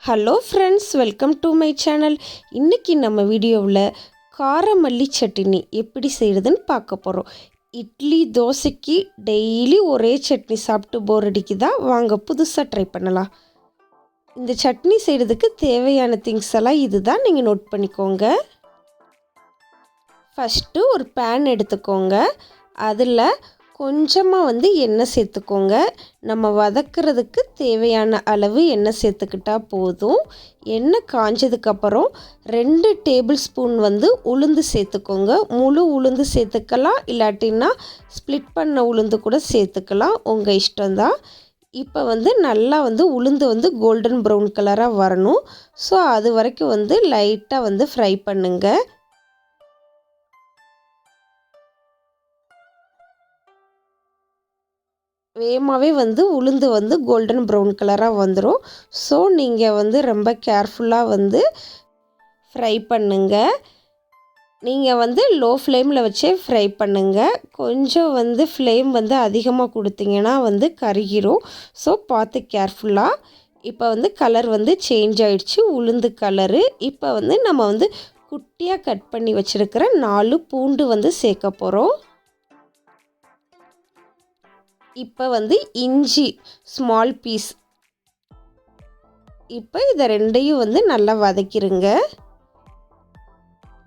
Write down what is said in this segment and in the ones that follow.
Hello friends, welcome to my channel. இன்றைக்கி நம்ம வீடியோவில் காரமல்லி சட்னி எப்படி செய்கிறதுன்னு பார்க்க போகிறோம். இட்லி தோசைக்கு டெய்லி ஒரே சட்னி சாப்பிட்டு போர் அடிக்குதா? வாங்க புதுசாக ட்ரை பண்ணலாம். இந்த சட்னி செய்கிறதுக்கு தேவையான திங்ஸ் எல்லாம் இதுதான், நீங்கள் நோட் பண்ணிக்கோங்க. ஃபஸ்ட்டு ஒரு பேன் எடுத்துக்கோங்க. அதில் கொஞ்சமாக எண்ணெய் சேர்த்துக்கோங்க. நம்ம வதக்கிறதுக்கு தேவையான அளவு எண்ணெய் சேர்த்துக்கிட்டால் போதும். எண்ணெய் காஞ்சதுக்கப்புறம் 2 டேபிள் ஸ்பூன் உளுந்து சேர்த்துக்கோங்க. முழு உளுந்து சேர்த்துக்கலாம், இல்லாட்டின்னா ஸ்ப்ளிட் பண்ண உளுந்து கூட சேர்த்துக்கலாம், உங்கள் இஷ்டம்தான். இப்போ நல்லா உளுந்து கோல்டன் ப்ரௌன் கலராக வரணும். ஸோ அது வரைக்கும் லைட்டாக ஃப்ரை பண்ணுங்கள். வேகமாகவே உளுந்து கோல்டன் ப்ரௌன் கலராக வந்துடும். ஸோ நீங்கள் ரொம்ப கேர்ஃபுல்லாக ஃப்ரை பண்ணுங்கள். நீங்கள் லோ ஃப்ளேமில் வச்சே ஃப்ரை பண்ணுங்கள். கொஞ்சம் ஃப்ளேம் அதிகமாக கொடுத்தீங்கன்னா கருகிரும். ஸோ பார்த்து கேர்ஃபுல்லாக. இப்போ கலர் சேஞ்ச் ஆகிடுச்சு, உளுந்து கலரு. இப்போ நம்ம குட்டியாக கட் பண்ணி வச்சுருக்கிற 4 பூண்டு சேர்க்க போகிறோம். இப்போ இஞ்சி ஸ்மால் பீஸ். இப்போ இதை ரெண்டையும் நல்லா வதக்கிடுங்க.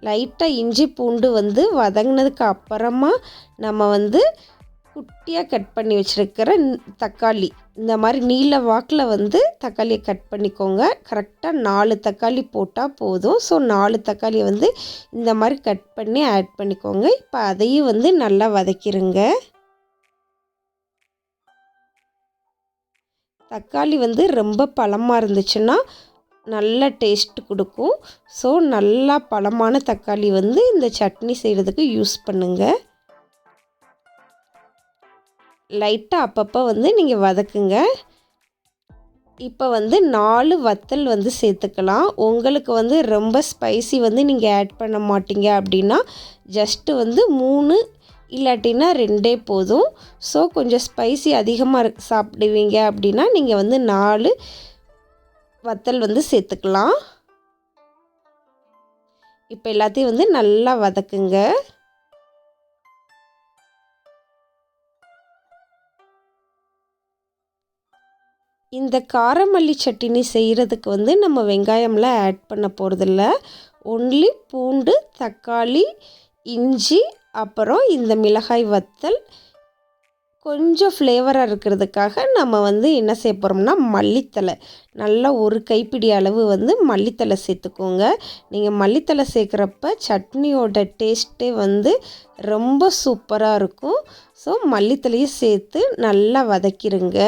லைட்டாக இஞ்சி பூண்டு வதங்கினதுக்கு அப்புறமா நம்ம குட்டியாக கட் பண்ணி வச்சுருக்கிற தக்காளி, இந்த மாதிரி நீல வாக்கில் தக்காளியை கட் பண்ணிக்கோங்க. கரெக்டாக 4 தக்காளி போட்டால் போதும். ஸோ 4 தக்காளியை இந்த மாதிரி கட் பண்ணி ஆட் பண்ணிக்கோங்க. இப்போ அதையும் நல்லா வதக்கிடுங்க. தக்காளி ரொம்ப பழமாக இருந்துச்சுன்னா நல்ல டேஸ்ட் கொடுக்கும். ஸோ நல்லா பழமான தக்காளி இந்த சட்னி செய்கிறதுக்கு யூஸ் பண்ணுங்கள். லைட்டாக அப்பப்போ நீங்கள் வதக்குங்க. இப்போ 4 வத்தல் சேர்த்துக்கலாம். உங்களுக்கு ரொம்ப ஸ்பைசி நீங்கள் ஆட் பண்ண மாட்டீங்க அப்படின்னா ஜஸ்ட்டு 3 இல்லாட்டினா 2 போதும். ஸோ கொஞ்சம் ஸ்பைசி அதிகமாக சாப்பிடுவீங்க அப்படின்னா நீங்கள் 4 வத்தல் சேர்த்துக்கலாம். இப்போ எல்லாத்தையும் நல்லா வதக்குங்க. இந்த காரமல்லி சட்னி செய்கிறதுக்கு நம்ம வெங்காயம்லாம் ஆட் பண்ண போகிறதில்ல. ஒன்லி பூண்டு, தக்காளி, இஞ்சி, அப்புறம் இந்த மிளகாய் வத்தல். கொஞ்சம் ஃப்ளேவராக இருக்கிறதுக்காக நம்ம என்ன செய்ய போகிறோம்னா மல்லித்தலை, நல்லா ஒரு கைப்பிடி அளவு மல்லித்தலை சேர்த்துக்கோங்க. நீங்கள் மல்லித்தலை சேர்க்குறப்ப சட்னியோட டேஸ்ட்டே ரொம்ப சூப்பராக இருக்கும். ஸோ மல்லித்தலையும் சேர்த்து நல்லா வதக்கிடுங்க.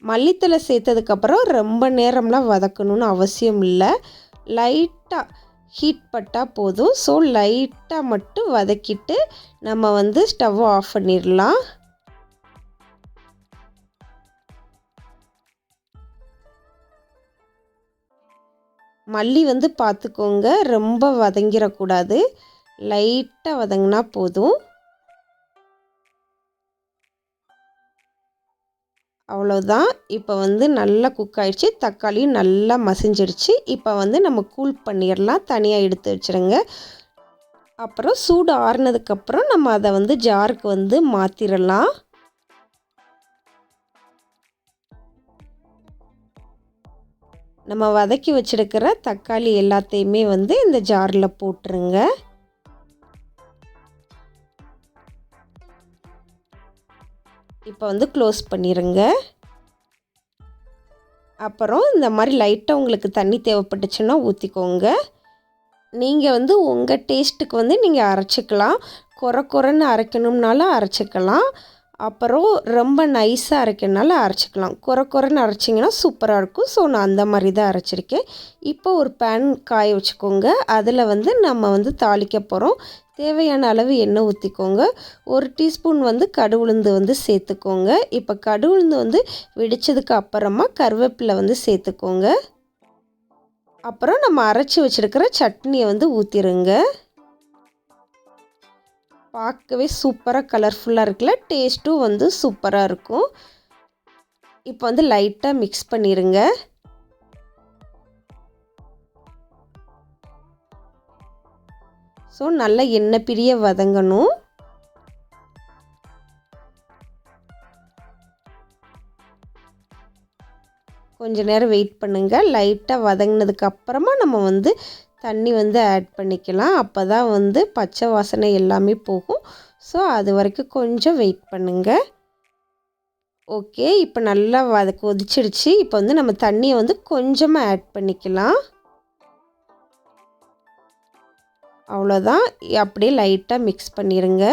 மல்லித்தலை சேர்த்ததுக்கப்புறம் ரொம்ப நேரம்லாம் வதக்கணும்னு அவசியம் இல்லை. லைட்டாக ஹீட் பட்டால் போதும். ஸோ லைட்டாக மட்டும் வதக்கிட்டு நம்ம ஸ்டவ்வை ஆஃப் பண்ணிடலாம். மல்லி பார்த்துக்கோங்க, ரொம்ப வதங்கிடக்கூடாது. லைட்டாக வதங்கினா போதும். அவ்வளோதான். இப்போ நல்லா குக் ஆகிடுச்சு. தக்காளியும் நல்லா மசிஞ்சிடுச்சு. இப்போ நம்ம கூல் பண்ணிடலாம், தனியாக எடுத்து வச்சுருங்க. அப்புறம் சூடு ஆறுனதுக்கப்புறம் நம்ம அதை ஜாருக்கு மாற்றிடலாம். நம்ம வதக்கி வச்சுருக்கிற தக்காளி எல்லாத்தையுமே இந்த ஜாரில் போட்டுருங்க. இப்போ க்ளோஸ் பண்ணிடுங்க. அப்புறம் இந்த மாதிரி லைட்டாக உங்களுக்கு தண்ணி தேவைப்பட்டுச்சுன்னா ஊற்றிக்கோங்க. நீங்கள் உங்கள் டேஸ்ட்டுக்கு நீங்கள் அரைச்சிக்கலாம். கொரன்னு அரைக்கணும்னாலும் அரைச்சிக்கலாம். அப்புறம் ரொம்ப நைஸாக அரைக்கணுனாலும் அரைச்சிக்கலாம். கொரன்னு அரைச்சிங்கன்னா சூப்பராக இருக்கும். ஸோ நான் அந்த மாதிரி தான் அரைச்சிருக்கேன். இப்போ ஒரு பேன் காய வச்சுக்கோங்க. அதில் நம்ம தாளிக்க போகிறோம். தேவையான அளவு எண்ணெய் ஊற்றிக்கோங்க. 1 டீஸ்பூன் கடுகு உளுந்து சேர்த்துக்கோங்க. இப்போ கடுகு உளுந்து வெடித்ததுக்கு அப்புறமா கருவேப்பிலை சேர்த்துக்கோங்க. அப்புறம் நம்ம அரைச்சி வச்சுருக்கிற சட்னியை ஊற்றிடுங்க. பார்க்கவே சூப்பராக கலர்ஃபுல்லாக இருக்குல்ல, டேஸ்ட்டும் சூப்பராக இருக்கும். இப்போ வந்து லைட்டாக மிக்ஸ் பண்ணிடுங்க. ஸோ நல்லா எண்ணெய் பிரிய வதங்கணும். கொஞ்ச நேரம் வெயிட் பண்ணுங்கள். லைட்டாக வதங்கினதுக்கப்புறமா நம்ம வந்து தண்ணி வந்து ஆட் பண்ணிக்கலாம். அப்போ தான் வந்து பச்சை வாசனை எல்லாமே போகும். ஸோ அது வரைக்கும் கொஞ்சம் வெயிட் பண்ணுங்கள். ஓகே, இப்போ நல்லா கொதிச்சிடுச்சு. இப்போ வந்து நம்ம தண்ணியை வந்து கொஞ்சமாக ஆட் பண்ணிக்கலாம். அவ்வளோதான். அப்படியே லைட்டாக மிக்ஸ் பண்ணிடுங்க.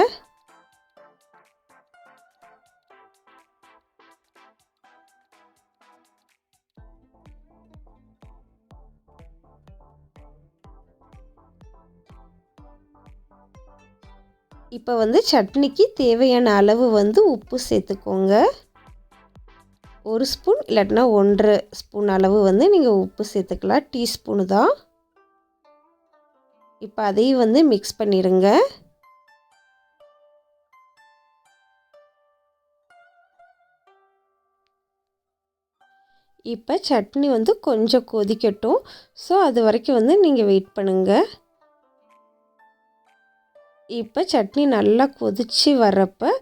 இப்போ வந்து சட்னிக்கு தேவையான அளவு வந்து உப்பு சேர்த்துக்கோங்க. 1 ஸ்பூன் இல்லாட்டினா 1.5 ஸ்பூன் அளவு வந்து நீங்கள் உப்பு சேர்த்துக்கலாம். டீஸ்பூனு தான். இப்போ அதையும் வந்து மிக்ஸ் பண்ணிடுங்க. இப்போ சட்னி வந்து கொஞ்சம் கொதிக்கட்டும். ஸோ அது வரைக்கும் வந்து நீங்கள் வெயிட் பண்ணுங்கள். இப்போ சட்னி நல்லா கொதித்து வர்றப்ப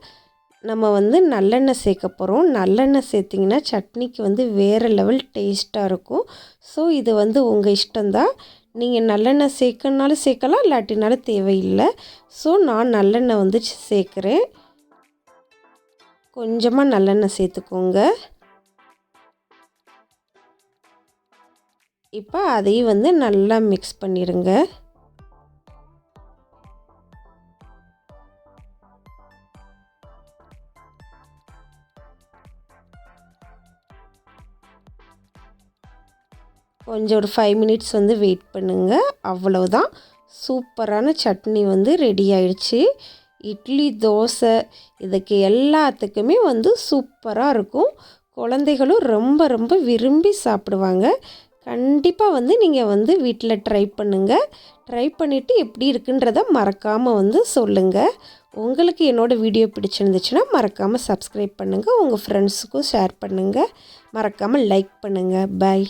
நம்ம வந்து நல்லெண்ணெய் சேர்க்க போகிறோம். நல்லெண்ணெய் சேர்த்திங்கன்னா சட்னிக்கு வந்து வேறு லெவல் டேஸ்ட்டாக இருக்கும். ஸோ இது வந்து உங்கள் இஷ்டம்தான். நீங்கள் நல்லெண்ணெய் சேர்க்கணுனாலும் சேர்க்கலாம், இல்லாட்டினாலும் தேவையில்லை. ஸோ நான் நல்லெண்ணெய் வந்து சேர்க்குறேன். கொஞ்சமாக நல்லெண்ணெய் சேர்த்துக்கோங்க. இப்போ அதையும் வந்து நல்லா மிக்ஸ் பண்ணிடுங்க. கொஞ்சம் ஒரு 5 மினிட்ஸ் வந்து வெயிட் பண்ணுங்கள். அவ்வளவுதான், சூப்பரான சட்னி வந்து ரெடி ஆயிடுச்சு. இட்லி, தோசை இதுக்கு எல்லாத்துக்குமே வந்து சூப்பராக இருக்கும். குழந்தைகளும் ரொம்ப ரொம்ப விரும்பி சாப்பிடுவாங்க. கண்டிப்பாக வந்து நீங்கள் வந்து வீட்டில் ட்ரை பண்ணுங்கள். ட்ரை பண்ணிவிட்டு எப்படி இருக்குன்றதை மறக்காமல் வந்து சொல்லுங்கள். உங்களுக்கு என்னோடய வீடியோ பிடிச்சிருந்துச்சுன்னா மறக்காமல் சப்ஸ்கிரைப் பண்ணுங்கள். உங்கள் ஃப்ரெண்ட்ஸுக்கும் ஷேர் பண்ணுங்கள். மறக்காமல் லைக் பண்ணுங்கள். பை.